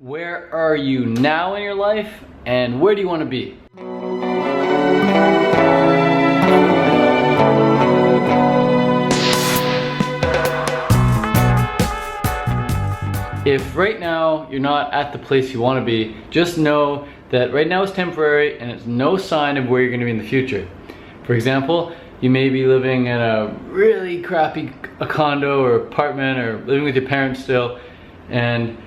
Where are you now in your life, and where do you want to be? If right now you're not at the place you want to be, just know that right now is temporary and it's no sign of where you're going to be in the future. For example, you may be living in a really crappy condo or apartment or living with your parents still, and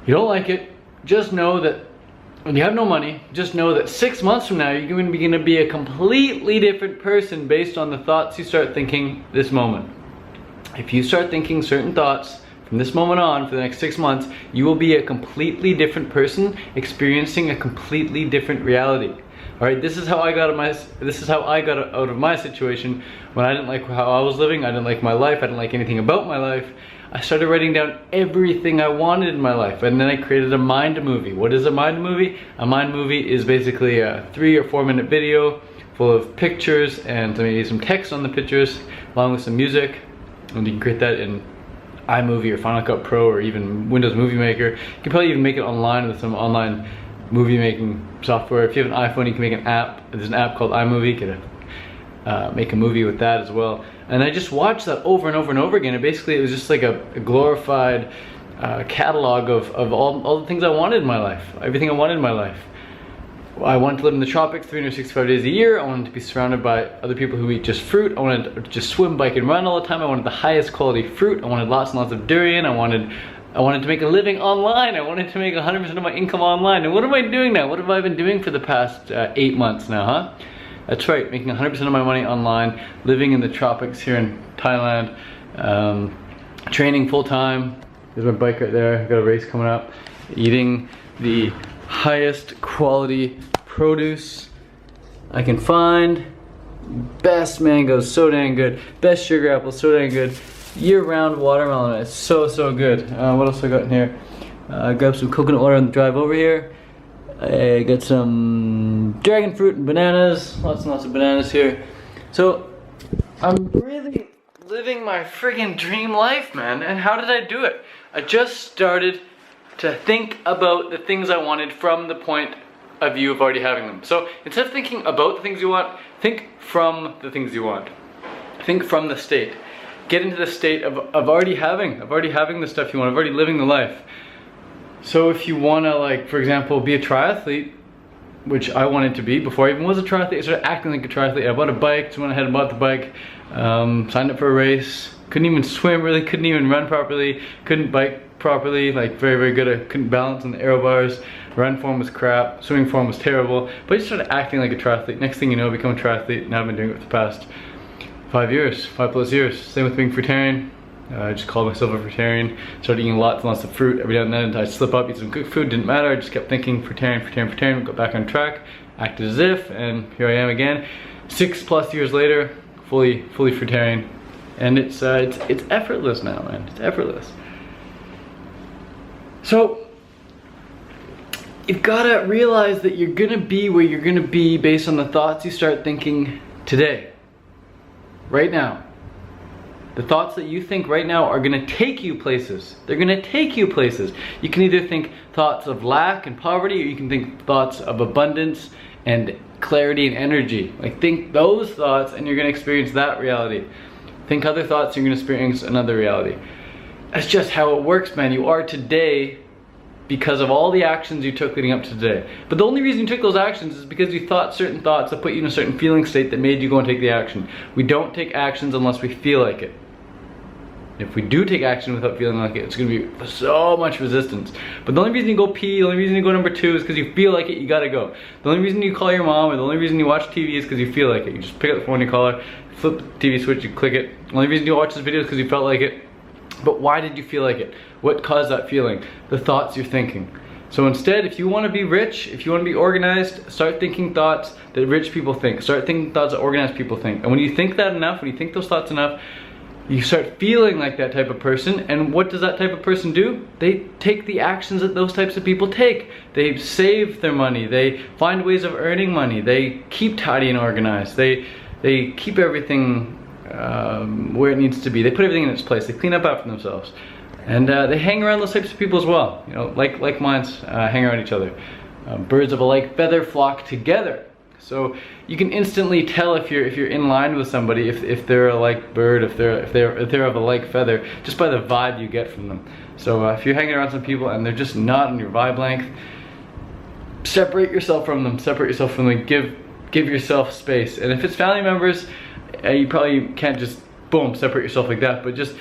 you don't like it. Just know that when you have no money, just know that 6 months from now you're going to be a completely different person based on the thoughts you start thinking this moment. If you start thinking certain thoughts from this moment on for the next 6 months, you will be a completely different person experiencing a completely different reality. Alright, this is how I got out of my situation when I didn't like how I was living, I didn't like my life, I didn't like anything about my life. I started writing down everything I wanted in my life, and then I created a mind movie. What is a mind movie? A mind movie is basically a 3 or 4 minute video full of pictures and maybe some text on the pictures along with some music, and you can create that in iMovie or Final Cut Pro or even Windows Movie Maker. You can probably even make it online with some online movie making software. If you have an iPhone, you can make an app. There's an app called iMovie. You can make a movie with that as well. And I just watched that over and over and over again. And basically it was just like a glorified catalog of all the things I wanted in my life. Everything I wanted in my life. I wanted to live in the tropics 365 days a year. I wanted to be surrounded by other people who eat just fruit. I wanted to just swim, bike, and run all the time. I wanted the highest quality fruit. I wanted lots and lots of durian. I wanted to make a living online. I wanted to make 100% of my income online. And what am I doing now? What have I been doing for the past 8 months now, huh? That's right, making 100% of my money online, living in the tropics here in Thailand, training full time. There's my bike right there, I've got a race coming up. Eating the highest quality produce I can find. Best mangoes, so dang good. Best sugar apples, so dang good. Year-round watermelon, it's so good. What else I got in here? I grabbed some coconut water on the drive over here. I got some dragon fruit and bananas, lots and lots of bananas here. So I'm really living my friggin' dream life, man. And how did I do it? I just started to think about the things I wanted from the point of view of already having them. So instead of thinking about the things you want, think from the things you want. Think from the state. Get into the state of already having the stuff you want, of already living the life. So if you want to, like, for example, be a triathlete, which I wanted to be before I even was a triathlete, I started acting like a triathlete. I bought a bike, so went ahead and bought the bike, signed up for a race, couldn't even swim really, couldn't even run properly, couldn't bike properly, like very good. I couldn't balance on the aero bars, run form was crap, swimming form was terrible, but I just started acting like a triathlete. Next thing you know, I become a triathlete, and I've been doing it for the past 5 years, 5+ years. Same with being fruitarian. I just called myself a fruitarian, started eating lots and lots of fruit every now and then. I'd slip up, eat some good food, didn't matter. I just kept thinking fruitarian, got back on track, acted as if, and here I am again. 6+ years later, fully fruitarian. And it's effortless now, man, it's effortless. So, you've gotta realize that you're gonna be where you're gonna be based on the thoughts you start thinking today, right now. The thoughts that you think right now are gonna take you places. They're gonna take you places. You can either think thoughts of lack and poverty, or you can think thoughts of abundance and clarity and energy. Like, think those thoughts and you're gonna experience that reality. Think other thoughts, you're gonna experience another reality. That's just how it works, man. You are today because of all the actions you took leading up to today. But the only reason you took those actions is because you thought certain thoughts that put you in a certain feeling state that made you go and take the action. We don't take actions unless we feel like it. If we do take action without feeling like it, it's gonna be so much resistance. But the only reason you go pee, the only reason you go number 2 is because you feel like it, you gotta go. The only reason you call your mom, or the only reason you watch TV is because you feel like it. You just pick up the phone, you call her, flip the TV switch, you click it. The only reason you watch this video is because you felt like it. But why did you feel like it? What caused that feeling? The thoughts you're thinking. So instead, if you want to be rich, if you want to be organized, start thinking thoughts that rich people think. Start thinking thoughts that organized people think. And when you think that enough, when you think those thoughts enough, you start feeling like that type of person. And what does that type of person do? They take the actions that those types of people take. They save their money. They find ways of earning money. They keep tidy and organized. They keep everything where it needs to be. They put everything in its place. They clean up after themselves. And they hang around those types of people as well. You know, like minds hang around each other. Birds of a like feather flock together. So you can instantly tell if you're in line with somebody, if they're a like bird, if they're of a like feather, just by the vibe you get from them. So if you're hanging around some people and they're just not on your vibe length, separate yourself from them. Separate yourself from them. Give yourself space. And if it's family members, you probably can't just boom separate yourself like that. But just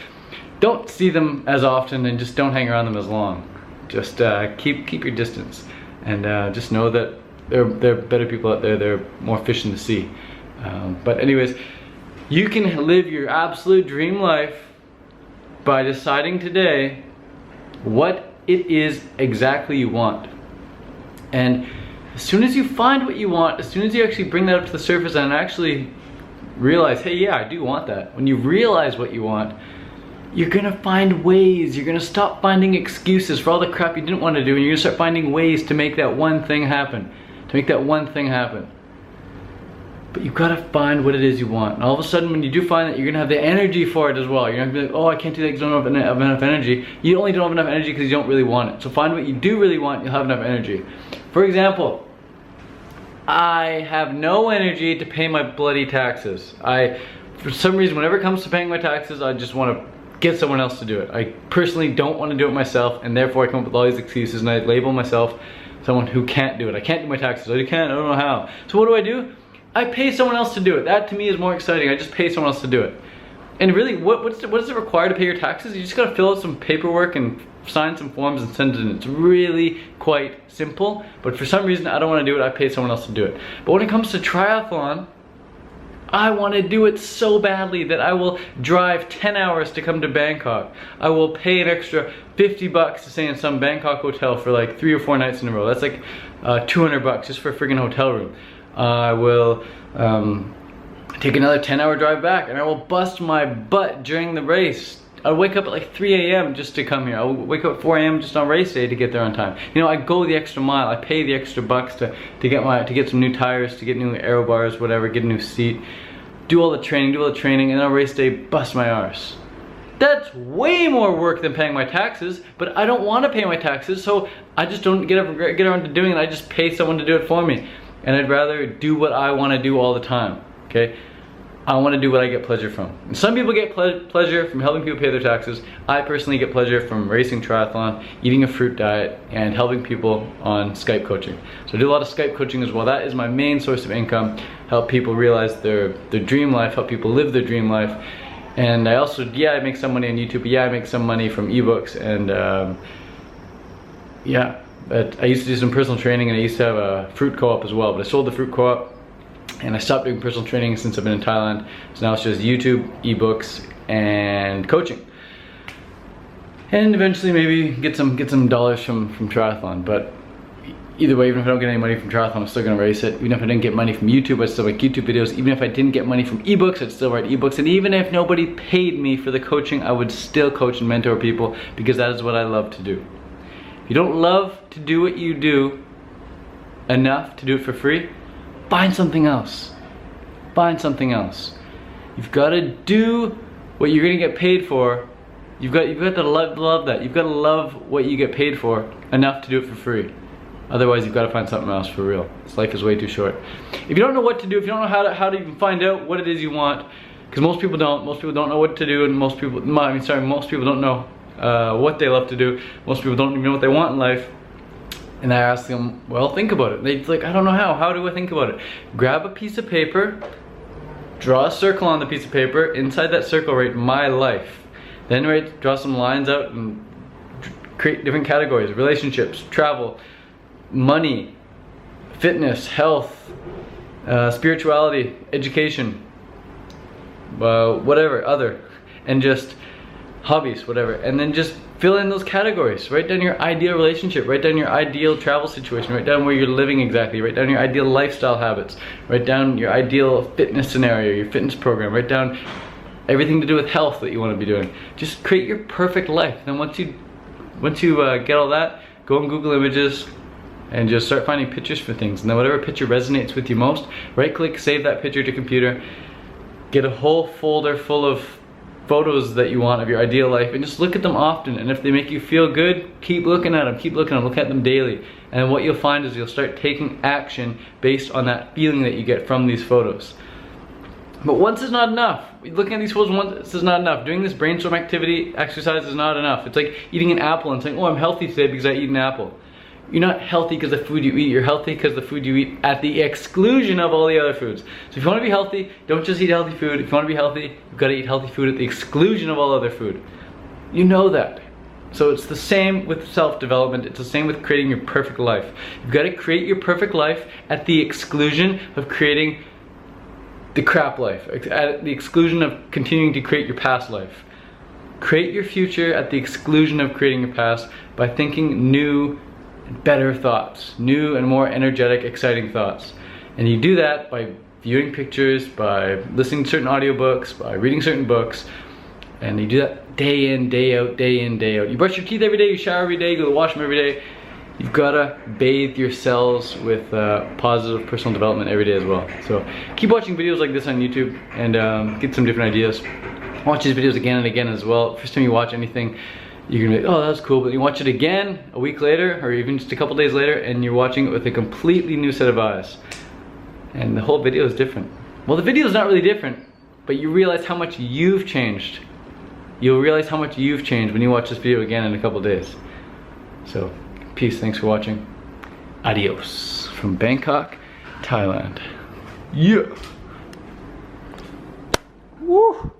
don't see them as often, and just don't hang around them as long. Just keep your distance, and just know that there are better people out there. There are more fish in the sea. But anyways, you can live your absolute dream life by deciding today what it is exactly you want. And as soon as you find what you want, as soon as you actually bring that up to the surface and actually realize, hey, yeah, I do want that. When you realize what you want, you're gonna find ways. You're gonna stop finding excuses for all the crap you didn't want to do, and you're gonna start finding ways to make that one thing happen. But you've got to find what it is you want. And all of a sudden, when you do find that, you're gonna have the energy for it as well. You're not gonna be like, oh, I can't do that because I don't have enough energy. You only don't have enough energy because you don't really want it. So find what you do really want, you'll have enough energy. For example, I have no energy to pay my bloody taxes. For some reason, whenever it comes to paying my taxes, I just want to get someone else to do it. I personally don't want to do it myself, and therefore I come up with all these excuses, and I label myself someone who can't do it. I can't do my taxes. I don't know how. So what do? I pay someone else to do it. That to me is more exciting. I just pay someone else to do it. And really, what does it require to pay your taxes? You just gotta fill out some paperwork and sign some forms and send it in. It's really quite simple, but for some reason I don't wanna do it. I pay someone else to do it. But when it comes to triathlon, I wanna do it so badly that I will drive 10 hours to come to Bangkok. I will pay an extra 50 bucks to stay in some Bangkok hotel for like 3 or 4 nights in a row. That's like 200 bucks just for a friggin' hotel room. I will take another 10-hour drive back, and I will bust my butt during the race. I'll wake up at like 3 a.m. just to come here. I'll wake up at 4 a.m. just on race day to get there on time. You know, I go the extra mile. I pay the extra bucks to get some new tires, to get new aero bars, whatever, get a new seat, do all the training, and then on race day, bust my arse. That's way more work than paying my taxes, but I don't want to pay my taxes, so I just don't get around to doing it. I just pay someone to do it for me. And I'd rather do what I want to do all the time, okay? I want to do what I get pleasure from. And some people get pleasure from helping people pay their taxes. I personally get pleasure from racing triathlon, eating a fruit diet, and helping people on Skype coaching. So I do a lot of Skype coaching as well. That is my main source of income. Help people realize their dream life, help people live their dream life. And I also, yeah, I make some money on YouTube, but yeah, I make some money from ebooks, and yeah. But I used to do some personal training, and I used to have a fruit co-op as well, but I sold the fruit co-op and I stopped doing personal training since I've been in Thailand. So now it's just YouTube, ebooks, and coaching. And eventually maybe get some dollars from triathlon. But either way, even if I don't get any money from triathlon, I'm still gonna race it. Even if I didn't get money from YouTube, I'd still make YouTube videos. Even if I didn't get money from ebooks, I'd still write ebooks. And even if nobody paid me for the coaching, I would still coach and mentor people, because that is what I love to do. If you don't love to do what you do enough to do it for free, find something else. Find something else. You've got to do what you're gonna get paid for. You've got to love that. You've got to love what you get paid for enough to do it for free. Otherwise, you've got to find something else for real. This life is way too short. If you don't know what to do, if you don't know how to even find out what it is you want, because most people don't know what to do, and most people don't know what they love to do. Most people don't even know what they want in life. And I ask them, well, think about it. They're like, I don't know how. How do I think about it? Grab a piece of paper, draw a circle on the piece of paper. Inside that circle, write my life. Then draw some lines out and create different categories: relationships, travel, money, fitness, health, spirituality, education, whatever, other, and just hobbies, whatever. And then just fill in those categories. Write down your ideal relationship, write down your ideal travel situation, write down where you're living exactly, write down your ideal lifestyle habits, write down your ideal fitness scenario, your fitness program, write down everything to do with health that you want to be doing. Just create your perfect life. Then once you get all that, go on Google Images and just start finding pictures for things. And then whatever picture resonates with you most, right click, save that picture to computer, get a whole folder full of photos that you want of your ideal life, and just look at them often. And if they make you feel good, keep looking at them, look at them daily. And what you'll find is you'll start taking action based on that feeling that you get from these photos. But once is not enough. Looking at these photos once is not enough. Doing this brainstorm activity exercise is not enough. It's like eating an apple and saying, oh, I'm healthy today because I eat an apple. You're not healthy because of the food you eat. You're healthy because the food you eat at the exclusion of all the other foods. So if you want to be healthy, don't just eat healthy food. If you want to be healthy, you've got to eat healthy food at the exclusion of all other food. You know that. So it's the same with self-development. It's the same with creating your perfect life. You've got to create your perfect life at the exclusion of creating the crap life, at the exclusion of continuing to create your past life. Create your future at the exclusion of creating your past by thinking new and better thoughts, new and more energetic, exciting thoughts. And you do that by viewing pictures, by listening to certain audiobooks, by reading certain books, and you do that day in, day out, day in, day out. You brush your teeth every day, you shower every day, you go to the washroom every day. You've got to bathe your cells with positive personal development every day as well. So keep watching videos like this on YouTube and get some different ideas. Watch these videos again and again as well. First time you watch anything, you're gonna be like, oh, that's cool, but you watch it again a week later or even just a couple days later and you're watching it with a completely new set of eyes. And the whole video is different. Well, the video is not really different, but you realize how much you've changed. You'll realize how much you've changed when you watch this video again in a couple days. So, peace, thanks for watching. Adios from Bangkok, Thailand. Yeah. Woo!